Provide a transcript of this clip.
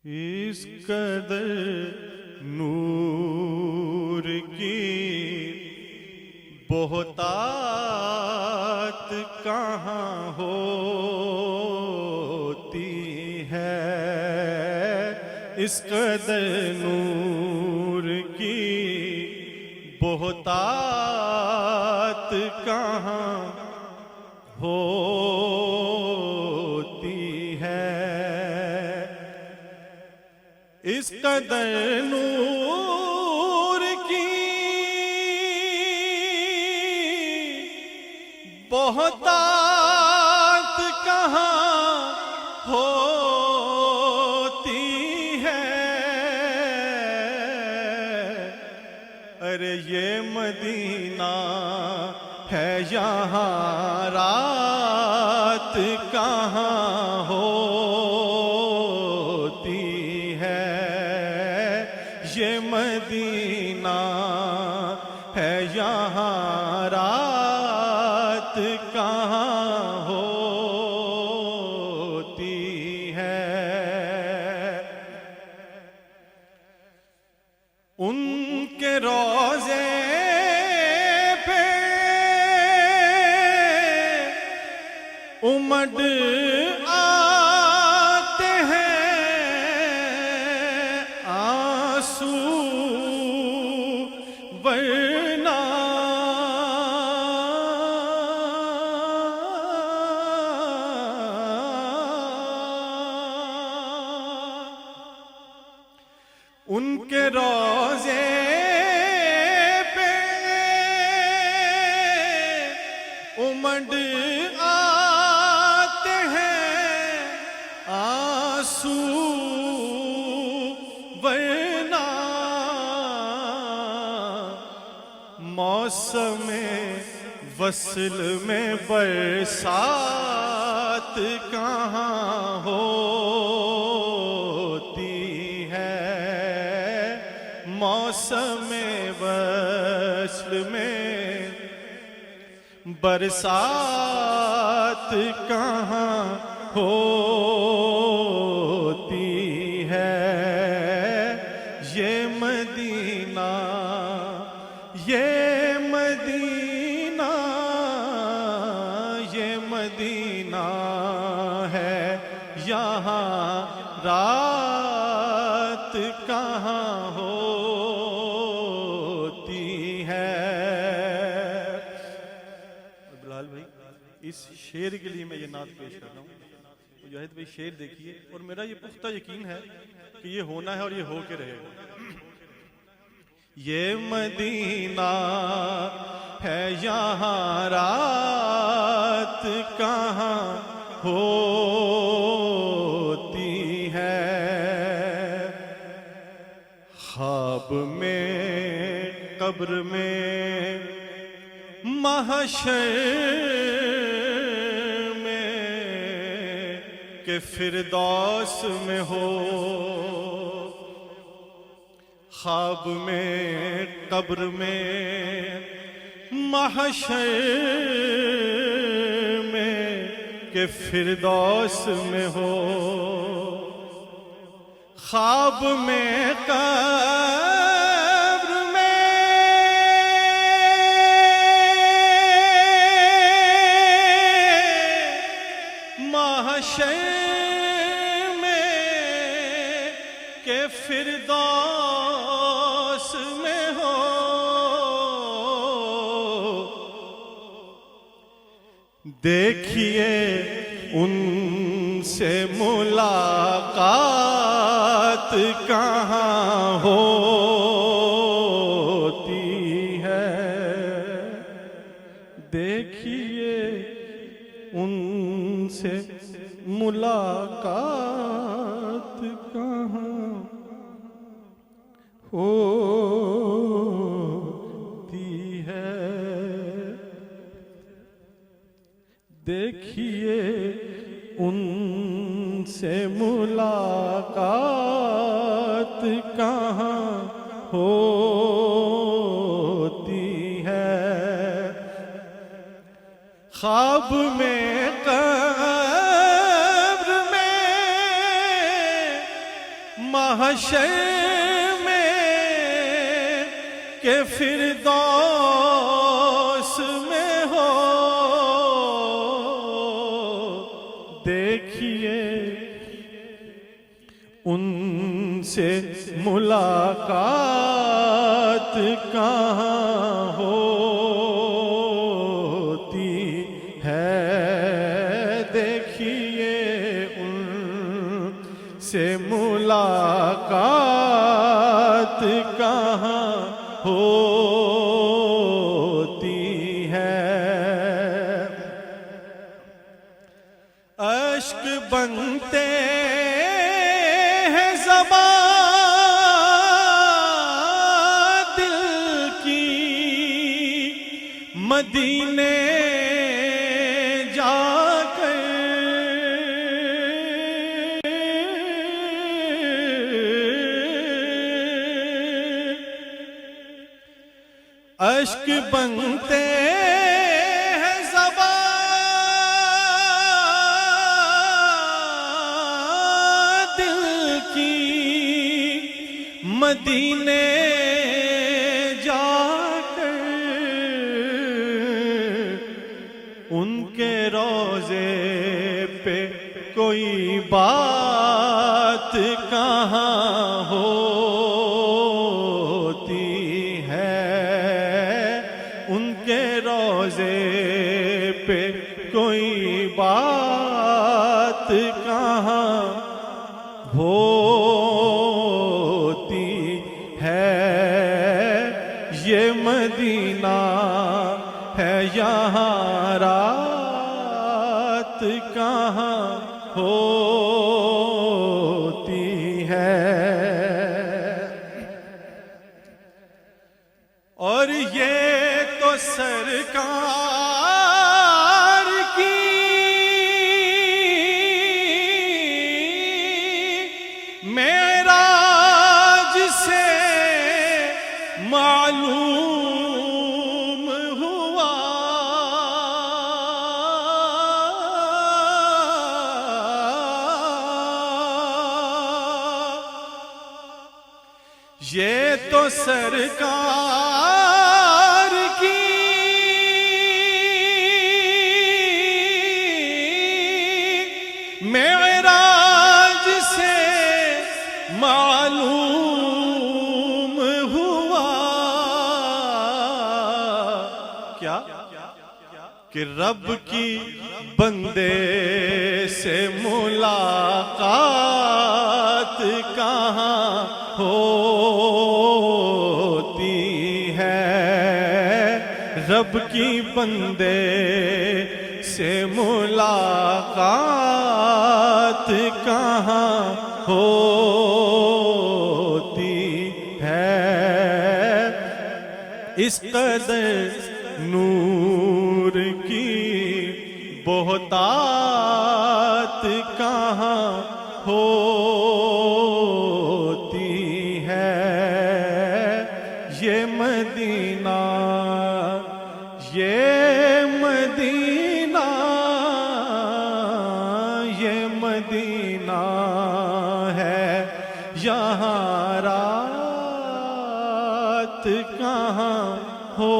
اس قدر نور کی بہتات کہاں ہوتی ہے، اس قدر نور کی بہتات کہاں ہوتی ہے، اس قدر نور کی بہتات کہاں ہوتی ہے۔ ارے یہ مدینہ ہے یہاں رات کہاں ہوتی ہے، یہ مدینہ ہے یہاں رات کہاں ہوتی ہے۔ ان کے روضے پہ امڈ آتے ہیں آنسو، ورنہ ان کے روضے پہ امڈ آتے ہیں آنسو، ورنہ موسم وصل میں برسات کہاں ہوتی ہے، موسم وصل میں برسات کہاں ہوتی ہے۔ یہ مدینہ، یہ مدینہ، یہ مدینہ ہے یہاں رات کہاں ہوتی ہے۔ بلال بھائی، اس شعر کے لیے میں یہ نعت پیش کر رہا ہوں۔ مجاہد بھائی شعر دیکھیے، اور میرا یہ پختہ یقین ہے کہ یہ ہونا ہے اور یہ ہو کے رہے گا۔ یہ مدینہ ہے یہاں رات کہاں ہوتی ہے، خواب میں قبر میں محشر میں کہ فردوس میں ہو، خواب میں قبر میں محشر میں کہ فردوس میں ہو، خواب میں قبر میں محشر میں کہ فردوس میں ہو، دیکھیے ان سے ملاقات کہاں ہوتی ہے، دیکھیے ان سے ملاقات کہاں ہوتی ہے، دیکھیے ان سے ملاقات کہاں ہوتی ہے، خواب میں قبر میں محشر میں کہ فردوس میں ہو، دیکھیے ان سے ملاقات کہاں ہوتی ہے، دیکھیے ان سے ملاقات کہاں ہوتی ہے۔ اشک بنتے ہیں زبان دل کی، مدینے جا کر اشک بنتے ہیں زبان دل کی، مدینے جا کر ان کے روضے پہ کوئی بات کہاں ہوتی ہے، ان کے روضے پہ کوئی بات کہاں ہوتی ہے۔ یہ مدینہ ہے یہاں رات کہاں ہوتی ہے۔ اور یہ تو سرکار کی معراج سے معلوم ہوا، یہ تو سرکار کی معراج سے معلوم ہوا، کیا کہ رب کی بندے سے ملاقات کہاں ہوتی ہے، رب کی بندے سے ملاقات کہاں ہوتی ہے۔ اس قدر نور کی بہتات کہاں ہوتی ہے۔ یہ مدینہ، یہ مدینہ، یہ مدینہ ہے یہاں رات کہاں ہو